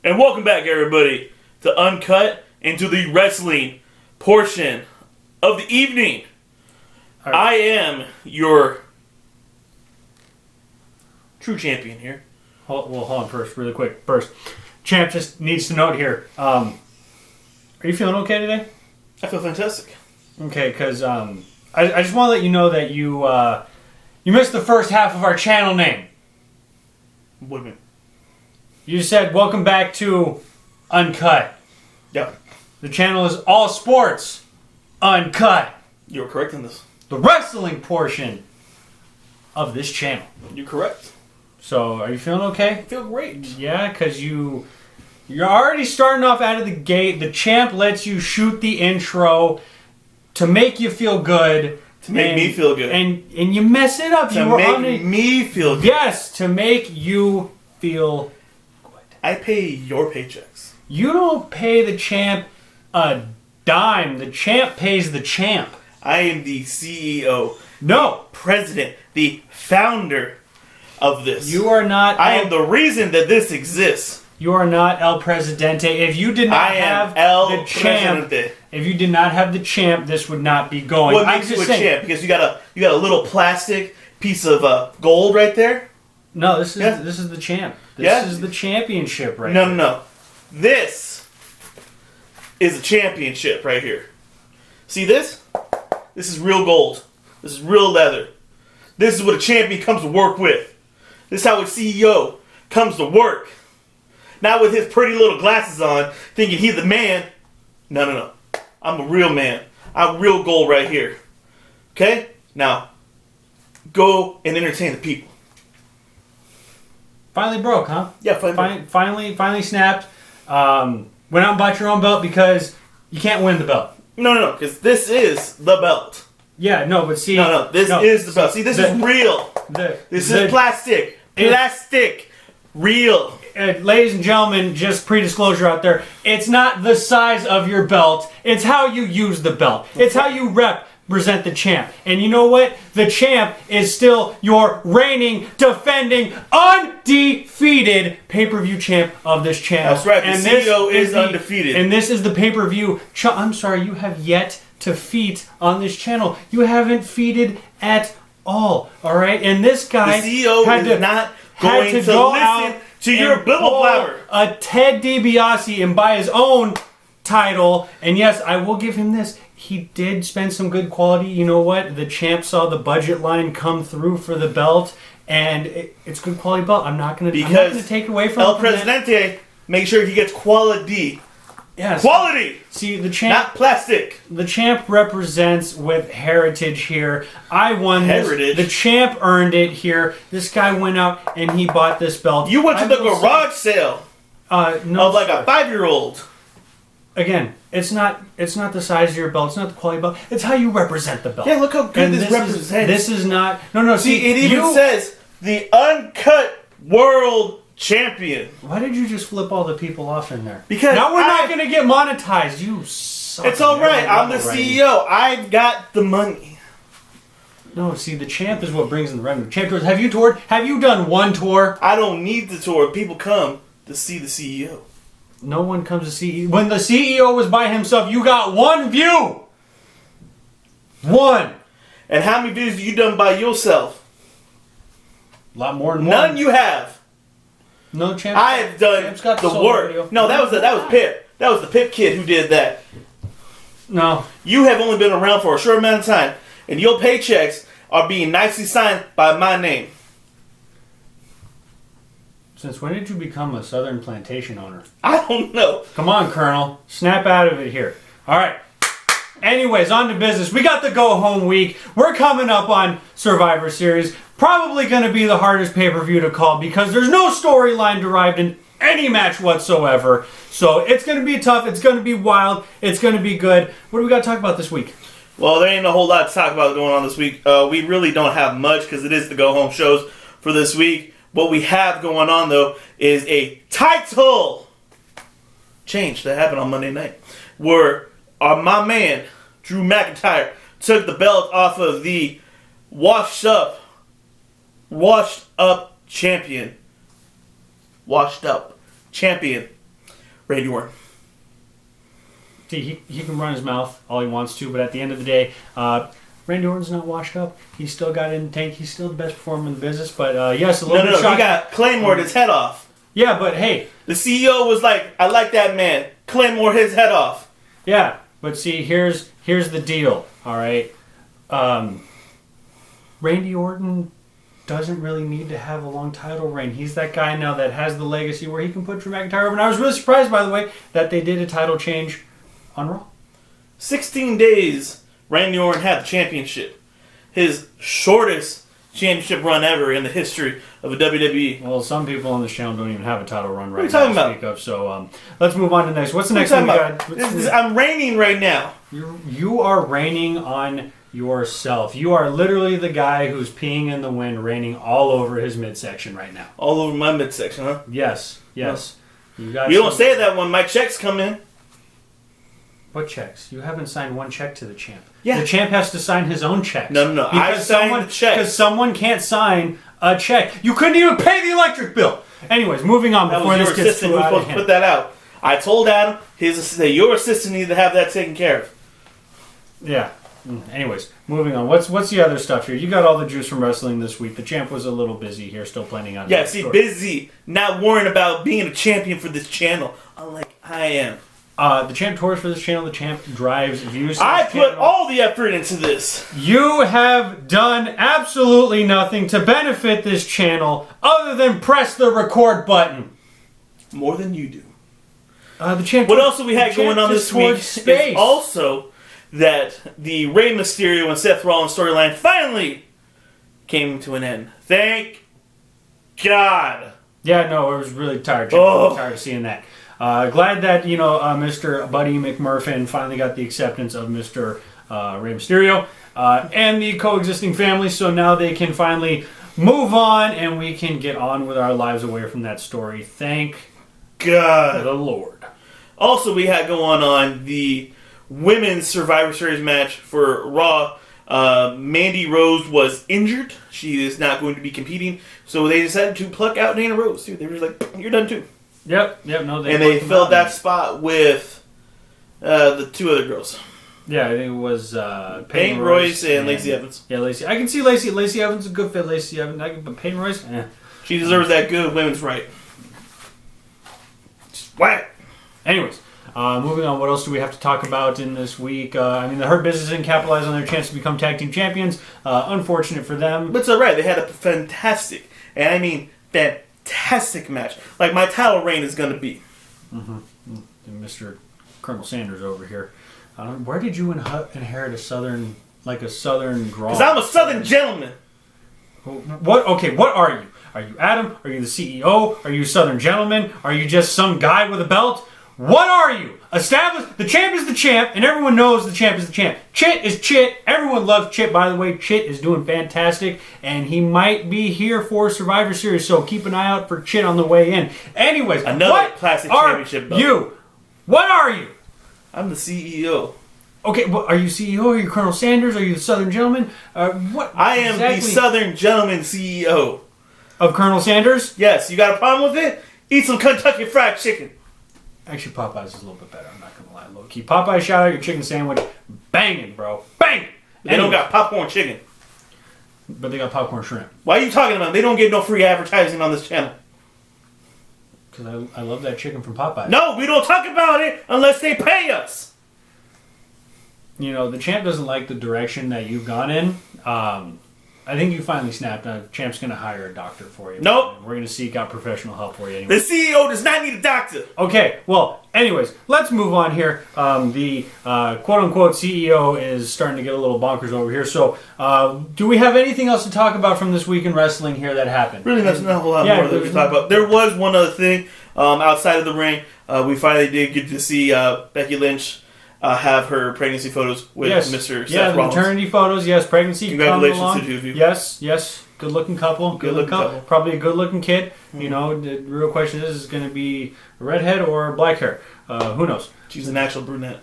And welcome back, everybody, to Uncut and to the wrestling portion of the evening. Right. I am your true champion here. Hold on really quick. First, champ just needs to note here. Are you feeling okay today? I feel fantastic. Okay, because I just want to let you know that you missed the first half of our channel name. What do you mean? You said, welcome back to Uncut. Yep. The channel is All Sports Uncut. You're correct in this. The wrestling portion of this channel. You're correct. So, are you feeling okay? I feel great. Yeah, because you're already starting off out of the gate. The champ lets you shoot the intro to make you feel good. To make me feel good. And you mess it up. To make me feel good. Yes, to make you feel good. I pay your paychecks. You don't pay the champ a dime. The champ pays the champ. I am the CEO. No. The president. The founder of this. You are not. I am the reason that this exists. You are not El Presidente. If you did not have the champ, if you did not have the champ, this would not be going. What makes you a champ? Because you got a little plastic piece of gold right there. No, this is the champ. This is the championship right here. No. This is a championship right here. See this? This is real gold. This is real leather. This is what a champion comes to work with. This is how a CEO comes to work. Not with his pretty little glasses on, thinking he's the man. No. I'm a real man. I'm real gold right here. Okay? Now, go and entertain the people. Finally broke, huh? Yeah, finally snapped. Went out and bought your own belt because you can't win the belt. No, because this is the belt. Yeah, no, but see... No, this is the belt. See, this is real. This is plastic. Plastic. Real. Ladies and gentlemen, just pre-disclosure out there, it's not the size of your belt, it's how you use the belt. It's how you represent the champ. And you know what? The champ is still your reigning, defending, undefeated pay-per-view champ of this channel. That's right, the CEO is undefeated. And this is the pay-per-view... I'm sorry, you have yet to feat on this channel. You haven't feated at all, alright? And this guy... The CEO is not going to listen to your blibble blabber. A Ted DiBiase and buy his own title. And yes, I will give him this. He did spend some good quality. You know what? The champ saw the budget line come through for the belt, and it's good quality belt. I'm not going to take it away from El Presidente. Make sure he gets quality. Yes. Quality. See, the champ, not plastic. The champ represents with heritage here. I won heritage. The champ earned it here. This guy went out and he bought this belt. You went to the garage sale. No, of like a 5-year-old. Again, it's not the size of your belt. It's not the quality of the belt. It's how you represent the belt. Yeah, look how good this represents. This is not... No. See, it even says the Uncut World Champion. Why did you just flip all the people off in there? Because now we're not going to get monetized. You suck. It's all right. I'm the CEO. I've got the money. No, see, the champ is what brings in the revenue. Champ tours. Have you toured? Have you done one tour? I don't need the tour. People come to see the CEO. No one comes to see... When the CEO was by himself, you got one view. One. And how many views have you done by yourself? A lot more than one. None you have. No, champ. I have done the work. Video. No, that was Pip. That was the Pip kid who did that. No. You have only been around for a short amount of time, and your paychecks are being nicely signed by my name. Since when did you become a Southern plantation owner? I don't know. Come on, Colonel. Snap out of it here. All right. Anyways, on to business. We got the go-home week. We're coming up on Survivor Series. Probably going to be the hardest pay-per-view to call because there's no storyline derived in any match whatsoever. So it's going to be tough. It's going to be wild. It's going to be good. What do we got to talk about this week? Well, there ain't a whole lot to talk about going on this week. We really don't have much because it is the go-home shows for this week. What we have going on, though, is a title change that happened on Monday night where my man, Drew McIntyre, took the belt off of the washed up champion. Washed up champion Randy Orton. See, he can run his mouth all he wants to, but at the end of the day, Randy Orton's not washed up. He's still got it in the tank. He's still the best performer in the business. But yes, a little bit No, he got Claymore his head off. Yeah, but hey. The CEO was like, I like that man. Claymore his head off. Yeah, but see, here's the deal, all right? Randy Orton doesn't really need to have a long title reign. He's that guy now that has the legacy where he can put Drew McIntyre over. And I was really surprised, by the way, that they did a title change on Raw. 16 days Randy Orton had the championship. His shortest championship run ever in the history of a WWE. Well, some people on this channel don't even have a title run right what are you now talking to speak of. So let's move on to the next. What's the next one thing we got? I'm reigning right now. You are reigning on yourself. You are literally the guy who's peeing in the wind, raining all over his midsection right now. All over my midsection, huh? Yes. You don't say that when my checks come in. What checks? You haven't signed one check to the champ. Yeah. The champ has to sign his own checks. No. I signed the check. Because someone can't sign a check. You couldn't even pay the electric bill. Anyways, moving on before this gets too out of hand. We're supposed to put that out. I told Adam, your assistant needs to have that taken care of. Yeah. Anyways, moving on. What's the other stuff here? You got all the juice from wrestling this week. The champ was a little busy here, still planning on. Yeah, busy, not worrying about being a champion for this channel, unlike I am. The champ tours for this channel. The champ drives views. I put all the effort into this. You have done absolutely nothing to benefit this channel other than press the record button. More than you do. The champ. What else have we had going on this week? Is also that the Rey Mysterio and Seth Rollins storyline finally came to an end. Thank God. Yeah, no, I was really tired. Tired of seeing that. Glad that, Mr. Buddy McMurphin finally got the acceptance of Mr. Rey Mysterio and the coexisting family, so now they can finally move on and we can get on with our lives away from that story. Thank God. The Lord. Also, we had going on the Women's Survivor Series match for Raw. Mandy Rose was injured. She is not going to be competing, so they decided to pluck out Dana Rose, too. They were just like, you're done, too. Yep, no, they filled that spot with the two other girls. Yeah, I think it was Peyton Royce and Lacey Evans. Yeah, Lacey. I can see Lacey. Lacey Evans is a good fit. Lacey Evans, but Peyton Royce, she deserves that good women's right. Just whack. Anyways, moving on. What else do we have to talk about in this week? The Hurt Business didn't capitalize on their chance to become tag team champions. Unfortunate for them. But it's alright. They had a fantastic match. Like my title reign is going to be. Mr. Colonel Sanders over here. Where did you inherit a southern drawl? Because I'm a southern gentleman. What? Okay, what are you? Are you Adam? Are you the CEO? Are you a southern gentleman? Are you just some guy with a belt? What are you? Established. The champ is the champ, and everyone knows the champ is the champ. Chit is Chit. Everyone loves Chit, by the way. Chit is doing fantastic, and he might be here for Survivor Series, so keep an eye out for Chit on the way in. Anyways, another classic championship belt. What are you? I'm the CEO. Okay, well, are you CEO? Are you Colonel Sanders? Are you the Southern Gentleman? What? I am the Southern Gentleman CEO. Of Colonel Sanders? Yes. You got a problem with it? Eat some Kentucky Fried Chicken. Actually, Popeyes is a little bit better. I'm not going to lie. Low key. Popeyes, shout out your chicken sandwich. Banging, bro. Banging. They don't got popcorn chicken. But they got popcorn shrimp. Why are you talking about them? They don't get no free advertising on this channel. Because I love that chicken from Popeyes. No, we don't talk about it unless they pay us. The champ doesn't like the direction that you've gone in. I think you finally snapped. Champ's going to hire a doctor for you. Nope. We're going to seek out professional help for you anyway. The CEO does not need a doctor. Okay, well, anyways, let's move on here. The quote-unquote CEO is starting to get a little bonkers over here. So, do we have anything else to talk about from this week in wrestling here that happened? Really, that's not a whole lot more that we talk about. There was one other thing outside of the ring. We finally did get to see Becky Lynch have her pregnancy photos with Mr. Seth Rollins. Maternity photos, yes, pregnancy. Congratulations to the two of you. Yes, good looking couple. Good looking couple. Probably a good looking kid. Mm-hmm. The real question is going to be redhead or black hair. Who knows? She's an actual brunette.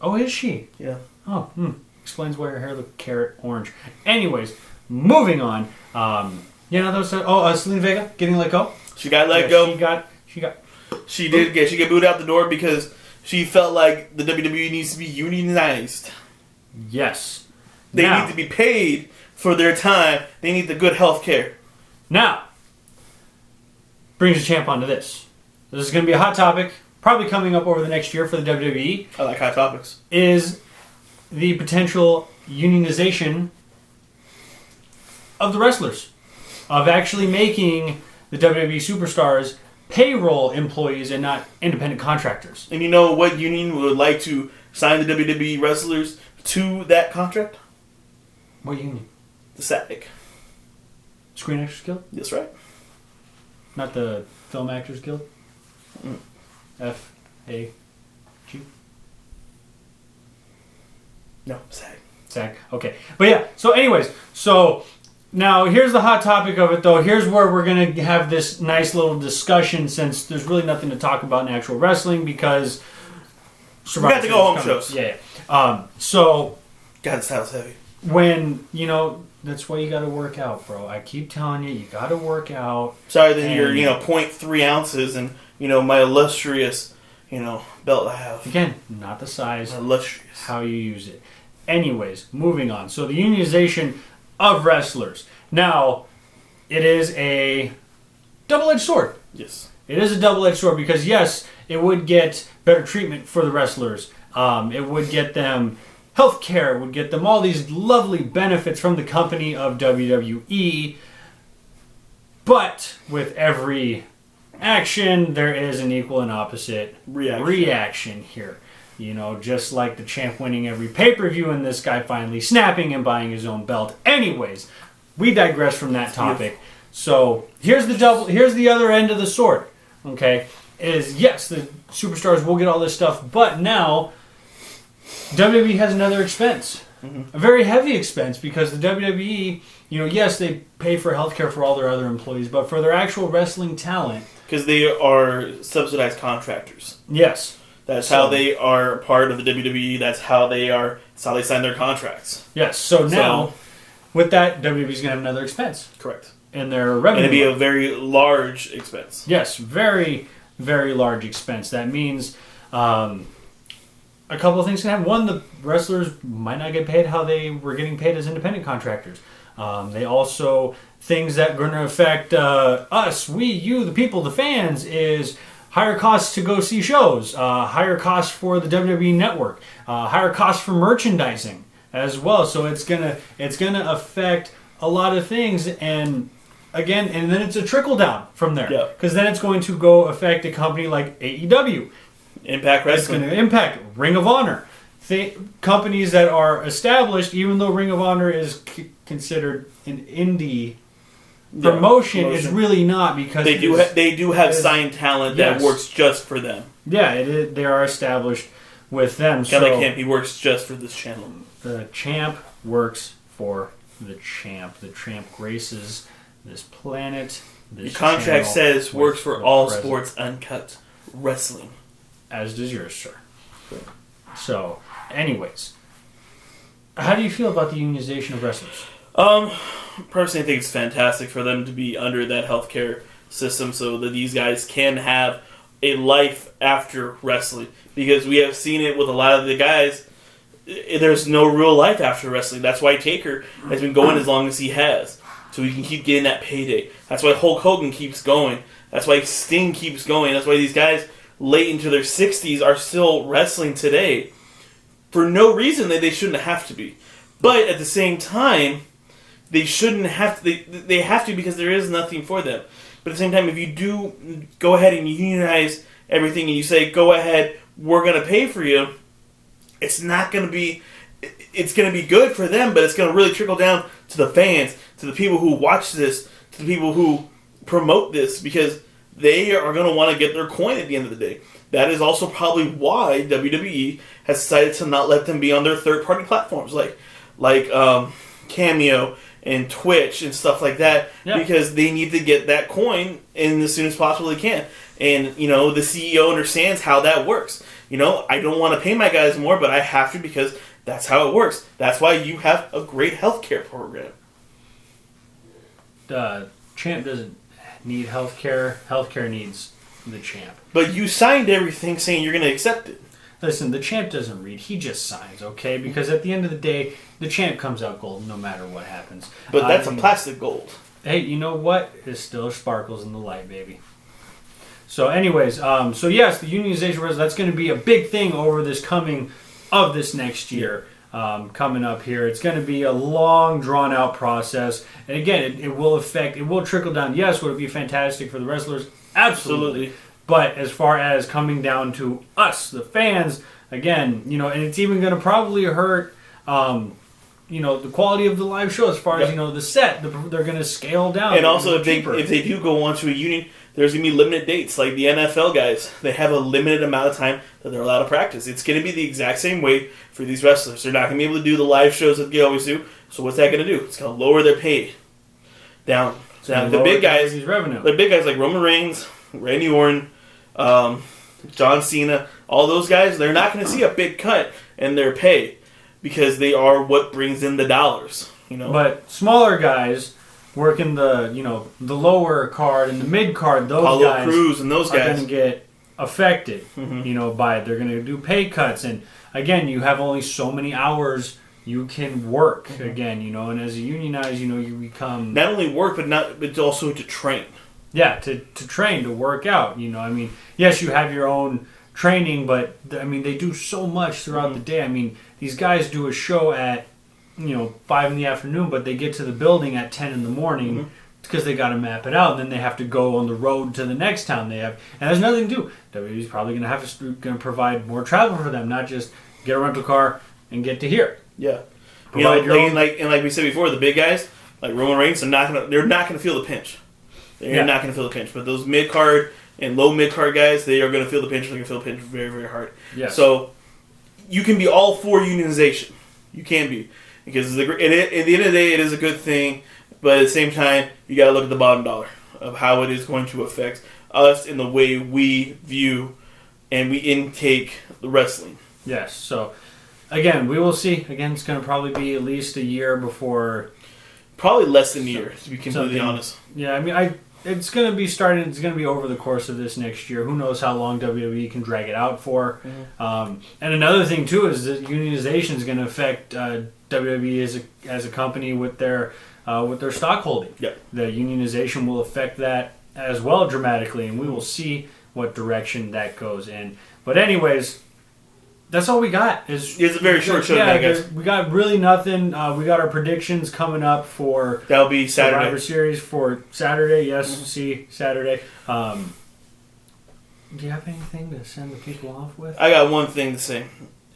Oh, is she? Yeah. Oh, explains why her hair looked carrot orange. Anyways, moving on. Selena Vega getting let go. She got let go. She did get booed out the door because she felt like the WWE needs to be unionized. Yes. They need to be paid for their time. They need the good health care. Now, brings the champ onto this. This is going to be a hot topic, probably coming up over the next year for the WWE. I like hot topics. Is the potential unionization of the wrestlers. Of actually making the WWE superstars payroll employees and not independent contractors. And you know what union would like to sign the WWE wrestlers to that contract? What union? The SAG. Screen Actors Guild? That's right. Not the Film Actors Guild? FAG? No, SAG. SAG. Okay. But yeah, so anyways, so now here's the hot topic of it though. Here's where we're going to have this nice little discussion since there's really nothing to talk about in actual wrestling because we got to go home shows. Yeah. So God, this title's heavy. When, that's why you got to work out, bro. I keep telling you, you got to work out. Sorry that you're, 0.3 ounces and, my illustrious, belt I have. Again, not the size. Illustrious. How you use it. Anyways, moving on. So the unionization of wrestlers. Now, it is a double-edged sword. Yes. It is a double-edged sword because, yes, it would get better treatment for the wrestlers. It would get them health care, would get them all these lovely benefits from the company of WWE. But with every action, there is an equal and opposite reaction here. Just like the champ winning every pay-per-view and this guy finally snapping and buying his own belt. Anyways, we digress from that topic. So here's the other end of the sword. Okay, is yes, the superstars will get all this stuff, but now WWE has another expense, a very heavy expense, because the WWE, yes, they pay for healthcare for all their other employees, but for their actual wrestling talent, because they are subsidized contractors. Yes. That's how they are part of the WWE. That's how they sign their contracts. Yes. So now, with that, WWE's going to have another expense. Correct. In their revenue. And it'd be a very large expense. Yes, very, very large expense. That means a couple of things can happen. One, the wrestlers might not get paid how they were getting paid as independent contractors. They also, things that are going to affect us, you, the people, the fans, is higher costs to go see shows, higher costs for the WWE Network, higher costs for merchandising as well. So it's gonna affect a lot of things, and again, and then it's a trickle down from there. Yeah. Because then it's going to go affect a company like AEW, Impact Wrestling. It's going to impact Ring of Honor. Companies that are established, even though Ring of Honor is considered an indie promotion, is really not, because they do have signed talent that works just for them. Yeah, they are established with them. Kind of like him, he works just for this channel. The champ works for the champ. The champ graces this planet. Your contract says works for All Sports Uncut Wrestling. As does yours, sir. So, anyways, how do you feel about the unionization of wrestlers? Personally, I think it's fantastic for them to be under that healthcare system so that these guys can have a life after wrestling. Because we have seen it with a lot of the guys, there's no real life after wrestling. That's why Taker has been going as long as he has, so he can keep getting that payday. That's why Hulk Hogan keeps going. That's why Sting keeps going. That's why these guys late into their 60s are still wrestling today for no reason that they shouldn't have to be. But at the same time, they shouldn't have to. They have to because there is nothing for them. But at the same time, if you do go ahead and unionize everything and you say, go ahead, we're going to pay for you, it's not going to be... It's going to be good for them, but it's going to really trickle down to the fans, to the people who watch this, to the people who promote this, because they are going to want to get their coin at the end of the day. That is also probably why WWE has decided to not let them be on their third-party platforms, like Cameo and Twitch and stuff like that, because they need to get that coin in as soon as possible they can. And, the CEO understands how that works. I don't want to pay my guys more, but I have to because that's how it works. That's why you have a great healthcare program. Champ doesn't need healthcare. Healthcare needs the champ. But you signed everything saying you're going to accept it. Listen, the champ doesn't read. He just signs, okay? Because at the end of the day, the champ comes out gold no matter what happens. But that's a plastic gold. Hey, you know what? It still sparkles in the light, baby. So anyways, so yes, the unionization, that's going to be a big thing over this next year. Coming up here. It's going to be a long, drawn-out process. And again, it will trickle down. Yes, would it be fantastic for the wrestlers? Absolutely. But as far as coming down to us, the fans, again, and it's even going to probably hurt, the quality of the live show as far as, the set. They're going to scale down. And also, if they do go on to a union, there's going to be limited dates. Like the NFL guys, they have a limited amount of time that they're allowed to practice. It's going to be the exact same way for these wrestlers. They're not going to be able to do the live shows that they always do. So what's that going to do? It's going to lower their pay down. Now, the big guys like Roman Reigns, Randy Orton, John Cena, all those guys, they're not going to see a big cut in their pay because they are what brings in the dollars. But smaller guys working the lower card and the mid card, those Apollo guys Crews and those guys are going to get affected. By it. They're going to do pay cuts, and again, you have only so many hours you can work. Again, and as a unionized, you become not only work, but also to train. Yeah, to train, to work out. Yes, you have your own training, but they do so much throughout the day. These guys do a show at 5 in the afternoon, but they get to the building at 10 in the morning because they got to map it out, and then they have to go on the road to the next town they have, and there's nothing to do. WWE's probably going to provide more travel for them, not just get a rental car and get to here. Yeah, like we said before, the big guys like Roman Reigns, they're not gonna feel the pinch. They're not going to feel the pinch, but those mid card and low mid card guys, they are going to feel the pinch. They're going to feel the pinch very, very hard. Yes. So you can be all for unionization. You can be. Because at the end of the day, it is a good thing, but at the same time, you got to look at the bottom dollar of how it is going to affect us in the way we view and we intake the wrestling. Yes. So, again, we will see. Again, it's going to probably be at least a year before. Probably less than a year, to be completely honest. Yeah, it's going to be starting. It's going to be over the course of this next year. Who knows how long WWE can drag it out for? And another thing too is that unionization is going to affect WWE as a company with their stock holding. Yep. The unionization will affect that as well dramatically, and we will see what direction that goes in. But anyways, that's all we got. It's a very short show tonight, guys. We got really nothing. We got our predictions coming up for that'll be Saturday. Survivor Series for Saturday. Yes, see Saturday. Do you have anything to send the people off with? I got one thing to say.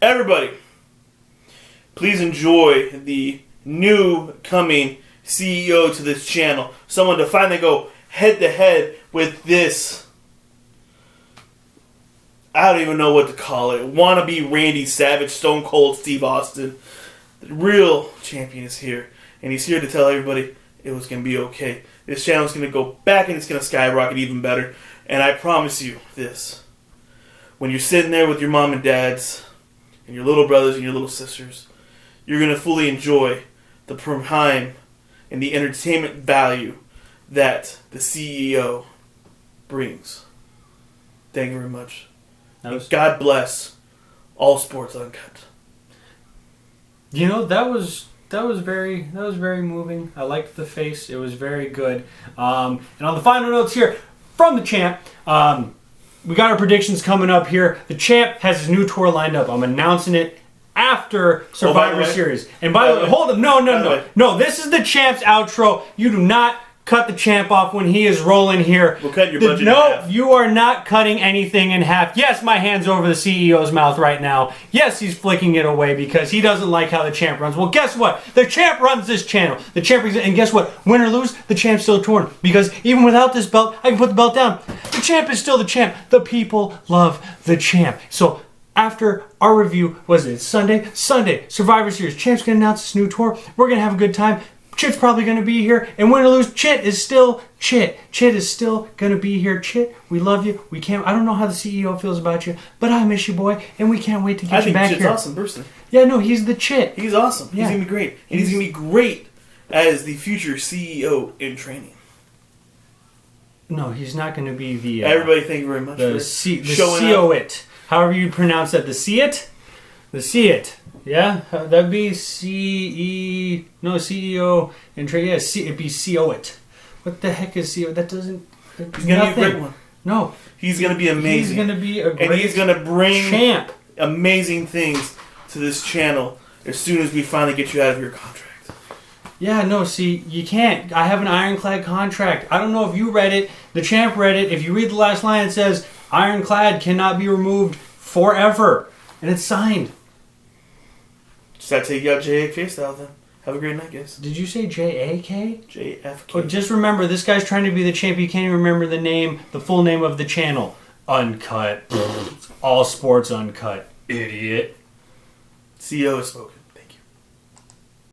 Everybody, please enjoy the new coming CEO to this channel. Someone to finally go head to head with this. I don't even know what to call it. Wannabe Randy Savage, Stone Cold Steve Austin. The real champion is here. And he's here to tell everybody it was going to be okay. This channel's going to go back and it's going to skyrocket even better. And I promise you this. When you're sitting there with your mom and dads, and your little brothers and your little sisters, you're going to fully enjoy the prime and the entertainment value that the CEO brings. Thank you very much. God bless All Sports Uncut. That was very moving. I liked the face. It was very good. And on the final notes here from the champ, we got our predictions coming up here. The champ has his new tour lined up. I'm announcing it after Survivor Series. And by the way, hold on. No. This is the champ's outro. You do not cut the champ off when he is rolling here. We'll cut your budget in half. No, you are not cutting anything in half. Yes, my hand's over the CEO's mouth right now. Yes, he's flicking it away because he doesn't like how the champ runs. Well, guess what? The champ runs this channel. And guess what? Win or lose, the champ's still torn. Because even without this belt, I can put the belt down. The champ is still the champ. The people love the champ. So after our review, was it Sunday, Survivor Series, champ's going to announce this new tour. We're going to have a good time. Chit's probably going to be here. And win or lose, Chit is still Chit. Chit is still going to be here. Chit, we love you. I don't know how the CEO feels about you, but I miss you, boy. And we can't wait to get you back here. I think Chit's awesome person. Yeah, no, he's the Chit. He's awesome. Yeah. He's going to be great. And he's going to be great as the future CEO in training. No, he's not going to be the... Everybody, thank you very much the for showing CEO-it. However you pronounce that. The see-it? The see-it. Yeah? That'd be C-E... No, CEO. And yeah, it'd be CEO-it. What the heck is CEO? That doesn't... He's going to be a great one. No. He's going to be amazing. He's going to be a great And he's going to bring champ. Amazing things to this channel as soon as we finally get you out of your contract. Yeah, no, see, you can't. I have an ironclad contract. I don't know if you read it. The champ read it. If you read the last line, it says, ironclad cannot be removed forever. And it's signed. Just had to take you out JAK style then. Have a great night, guys. Did you say J-A-K? JFK. Oh, just remember, this guy's trying to be the champ. You can't even remember the full name of the channel. Uncut. All Sports Uncut. Idiot. CEO has spoken.